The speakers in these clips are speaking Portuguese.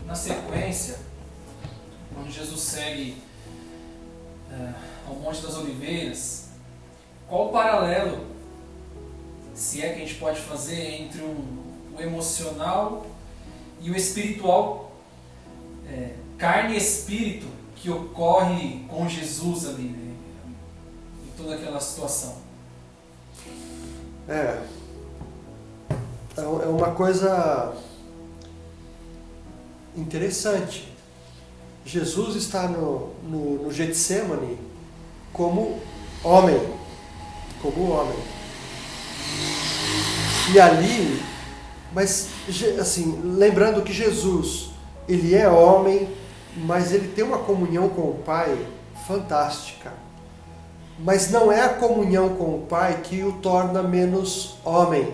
na sequência, quando Jesus segue ao Monte das Oliveiras, qual o paralelo, se é que a gente pode fazer, entre o emocional e o espiritual, carne e espírito, que ocorre com Jesus ali, né, em toda aquela situação? É uma coisa interessante. Jesus está no Getsemane como homem. E ali, mas assim, lembrando que Jesus, ele é homem, mas ele tem uma comunhão com o Pai fantástica. Mas não é a comunhão com o Pai que o torna menos homem.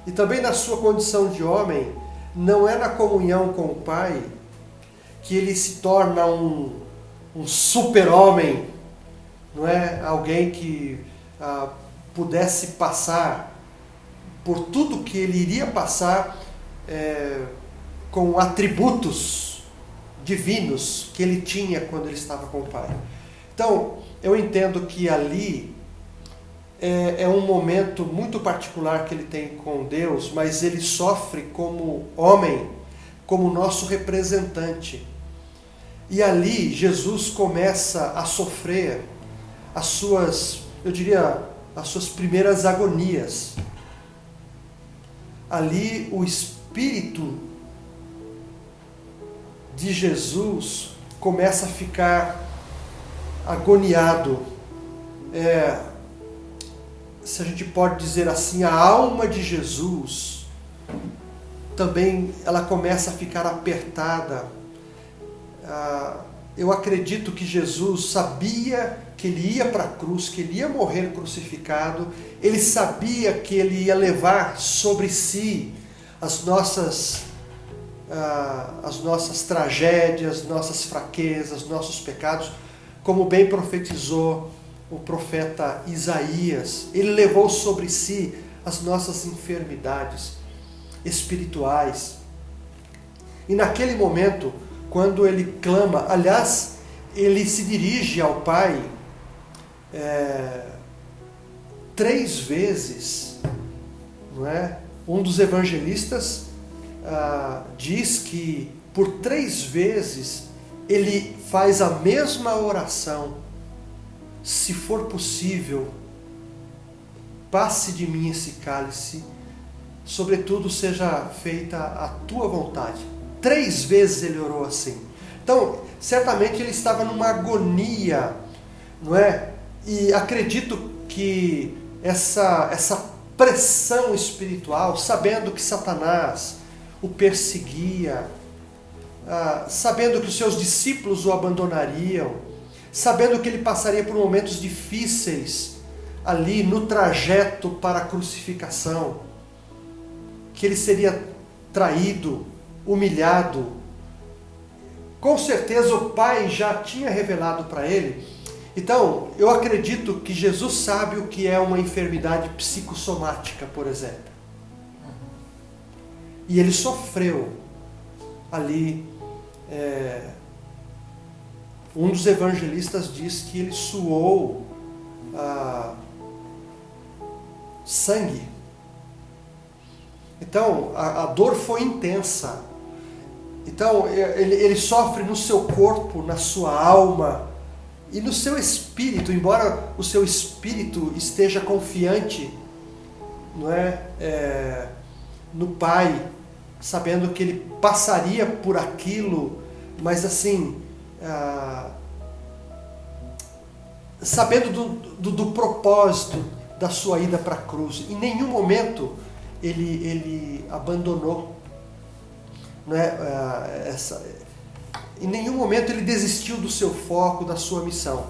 E também na sua condição de homem, não é na comunhão com o Pai que ele se torna um super-homem, não é? Alguém que pudesse passar por tudo que ele iria passar com atributos divinos que ele tinha quando ele estava com o Pai. Então, eu entendo que ali é um momento muito particular que ele tem com Deus, mas ele sofre como homem, como nosso representante. E ali Jesus começa a sofrer as suas primeiras agonias. Ali o Espírito de Jesus começa a ficar agoniado. Se a gente pode dizer assim, a alma de Jesus também ela começa a ficar apertada. Eu acredito que Jesus sabia que ele ia para a cruz, que ele ia morrer crucificado. Ele sabia que ele ia levar sobre si as nossas tragédias, nossas fraquezas, nossos pecados, como bem profetizou o profeta Isaías. Ele levou sobre si as nossas enfermidades espirituais. E naquele momento, quando ele clama, aliás, ele se dirige ao Pai 3 vezes, não é? Um dos evangelistas diz que por 3 vezes ele faz a mesma oração: se for possível, passe de mim esse cálice, sobretudo seja feita a tua vontade. 3 vezes ele orou assim. Então, certamente ele estava numa agonia, não é? E acredito que essa pressão espiritual, sabendo que Satanás o perseguia, sabendo que os seus discípulos o abandonariam, sabendo que ele passaria por momentos difíceis ali no trajeto para a crucificação, que ele seria traído, humilhado. Com certeza o Pai já tinha revelado para ele. Então, eu acredito que Jesus sabe o que é uma enfermidade psicossomática, por exemplo. E ele sofreu ali. Um dos evangelistas diz que ele suou sangue. Então, a dor foi intensa. Então, ele sofre no seu corpo, na sua alma e no seu espírito, embora o seu espírito esteja confiante, não é? No Pai, sabendo que ele passaria por aquilo, mas assim, sabendo do propósito da sua ida para a cruz. Em nenhum momento ele abandonou, não é? Em nenhum momento ele desistiu do seu foco, da sua missão.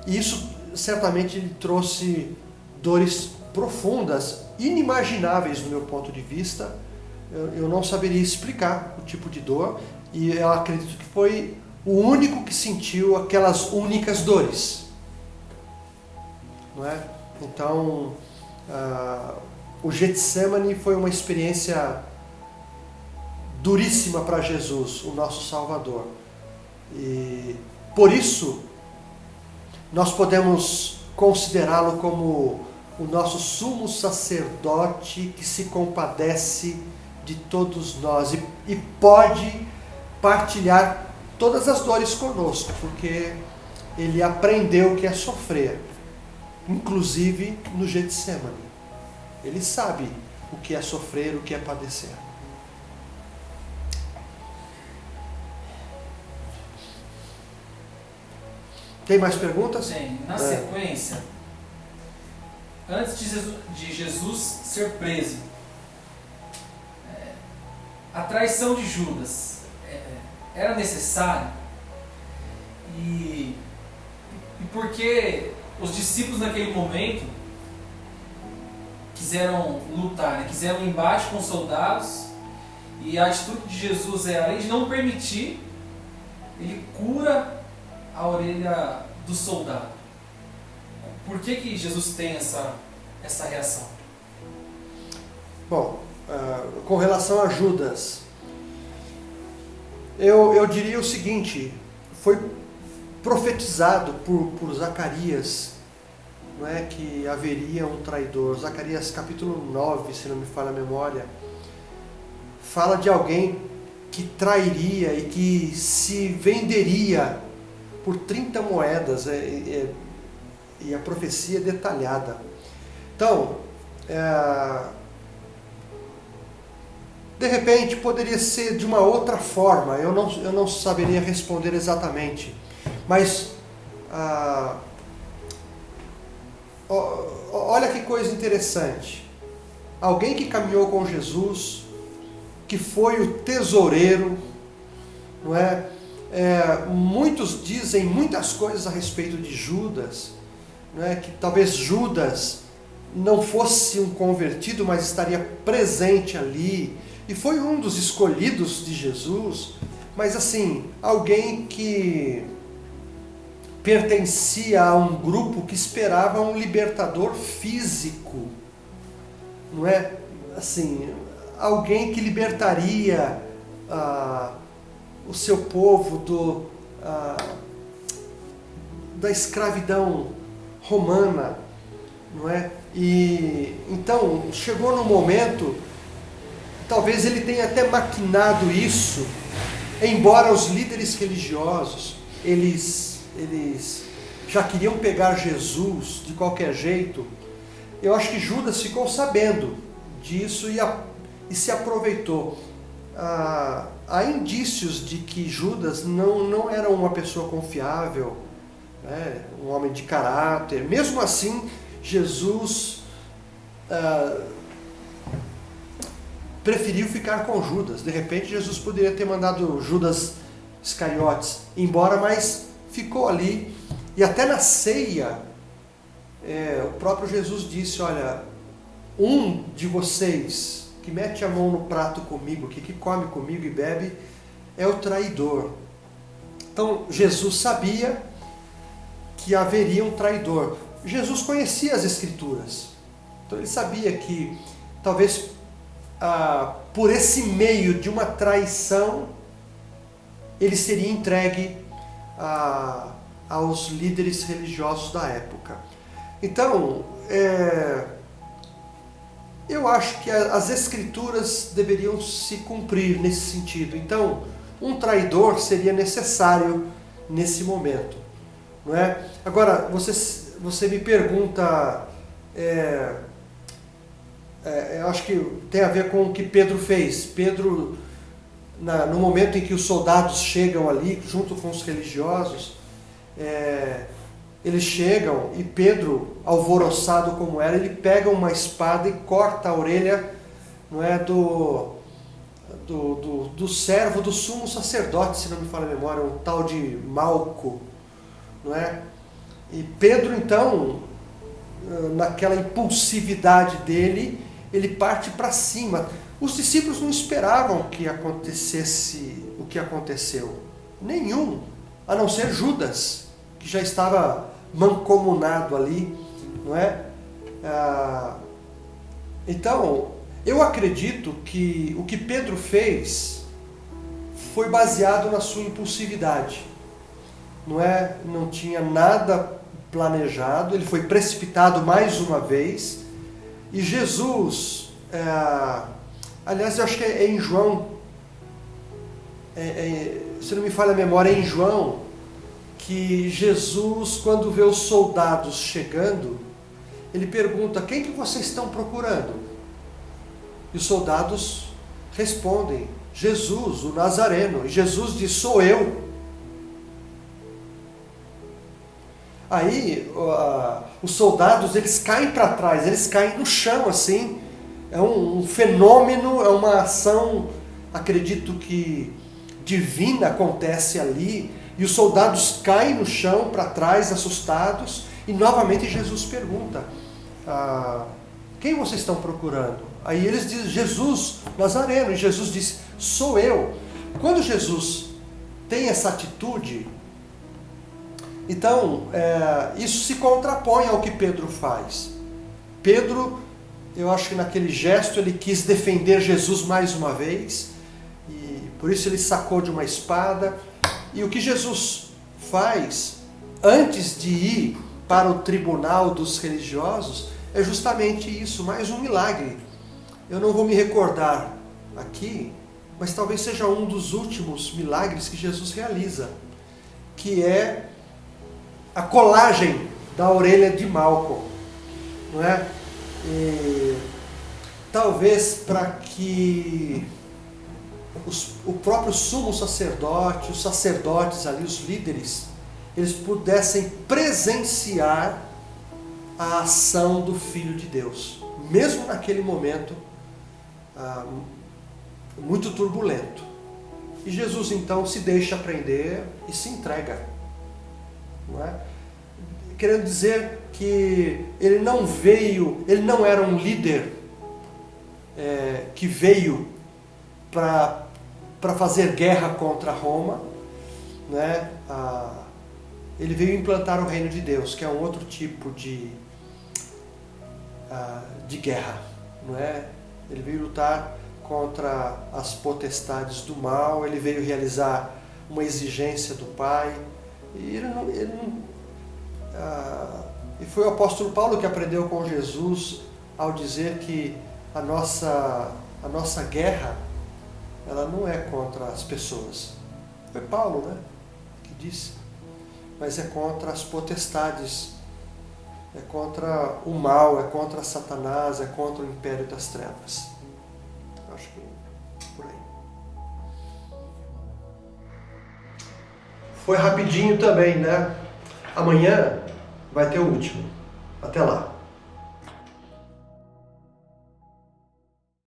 E isso certamente lhe trouxe dores profundas, inimagináveis do meu ponto de vista. Eu não saberia explicar o tipo de dor, e eu acredito que foi o único que sentiu aquelas únicas dores, não é? Então, o Getsemane foi uma experiência duríssima para Jesus, o nosso Salvador. E por isso nós podemos considerá-lo como o nosso sumo sacerdote que se compadece de todos nós e pode partilhar todas as dores conosco, porque ele aprendeu o que é sofrer, inclusive no Getsemane. Ele sabe o que é sofrer, o que é padecer. Tem mais perguntas? Tem. Na sequência, antes de Jesus ser preso, a traição de Judas era necessária? E por que os discípulos naquele momento quiseram lutar, né? Quiseram um embate com os soldados, e a atitude de Jesus além de não permitir, ele cura a orelha do soldado. Por que Jesus tem essa reação? Bom, com relação a Judas, eu diria o seguinte: foi profetizado por Zacarias, não é, que haveria um traidor. Zacarias capítulo 9, se não me falha a memória, fala de alguém que trairia e que se venderia por 30 moedas, e a profecia é detalhada. Então, de repente poderia ser de uma outra forma, eu não saberia responder exatamente, mas olha que coisa interessante. Alguém que caminhou com Jesus, que foi o tesoureiro, não é? Muitos dizem muitas coisas a respeito de Judas, não é? Que talvez Judas não fosse um convertido, mas estaria presente ali, e foi um dos escolhidos de Jesus, mas assim, alguém que pertencia a um grupo que esperava um libertador físico, não é? Assim, alguém que libertaria o seu povo da escravidão romana, não é? E então chegou no momento, talvez ele tenha até maquinado isso, embora os líderes religiosos eles já queriam pegar Jesus de qualquer jeito. Eu acho que Judas ficou sabendo disso e se aproveitou. Há indícios de que Judas não era uma pessoa confiável, né? Um homem de caráter. Mesmo assim, Jesus preferiu ficar com Judas. De repente, Jesus poderia ter mandado Judas Iscariotes embora, mas ficou ali. E até na ceia, o próprio Jesus disse: olha, um de vocês que mete a mão no prato comigo, que come comigo e bebe, é o traidor. Então, Jesus sabia que haveria um traidor. Jesus conhecia as Escrituras. Então, ele sabia que, talvez, por esse meio de uma traição, ele seria entregue aos líderes religiosos da época. Então, eu acho que as Escrituras deveriam se cumprir nesse sentido. Então, um traidor seria necessário nesse momento, não é? Agora, você me pergunta, eu acho que tem a ver com o que Pedro fez. Pedro, no momento em que os soldados chegam ali, junto com os religiosos, eles chegam e Pedro, alvoroçado como era, ele pega uma espada e corta a orelha, não é, do servo do sumo sacerdote, se não me falha a memória, um tal de Malco, não é? E Pedro, então, naquela impulsividade dele, ele parte para cima. Os discípulos não esperavam que acontecesse o que aconteceu. Nenhum, a não ser Judas, que já estava mancomunado ali, não é? Então, eu acredito que o que Pedro fez foi baseado na sua impulsividade. Não tinha nada planejado, ele foi precipitado mais uma vez. E Jesus, aliás, eu acho que é em João, se não me falha a memória, é em João, que Jesus, quando vê os soldados chegando, ele pergunta: quem que vocês estão procurando? E os soldados respondem: Jesus, o Nazareno. E Jesus diz: sou eu. Aí os soldados, eles caem para trás, eles caem no chão assim. É um fenômeno, é uma ação, acredito que divina, acontece ali. E os soldados caem no chão para trás, assustados. E novamente Jesus pergunta: quem vocês estão procurando? Aí eles dizem: Jesus Nazareno. E Jesus diz: sou eu. Quando Jesus tem essa atitude, então isso se contrapõe ao que Pedro faz. Pedro, eu acho que naquele gesto ele quis defender Jesus mais uma vez, e por isso ele sacou de uma espada. E o que Jesus faz antes de ir para o tribunal dos religiosos é justamente isso, mais um milagre. Eu não vou me recordar aqui, mas talvez seja um dos últimos milagres que Jesus realiza, que é a colagem da orelha de Malco, não é? E talvez para que o próprio sumo sacerdote, os sacerdotes ali, os líderes, eles pudessem presenciar a ação do Filho de Deus, mesmo naquele momento muito turbulento. E Jesus então se deixa prender e se entrega, não é? Querendo dizer que ele não era um líder que veio para fazer guerra contra Roma, né? Ele veio implantar o reino de Deus, que é um outro tipo de guerra, não é? Ele veio lutar contra as potestades do mal, ele veio realizar uma exigência do Pai. E e foi o apóstolo Paulo que aprendeu com Jesus ao dizer que a nossa guerra, ela não é contra as pessoas. Foi Paulo, né, que disse. Mas é contra as potestades, é contra o mal, é contra Satanás, é contra o império das trevas. Acho que por aí. Foi rapidinho também, né? Amanhã vai ter o último. Até lá.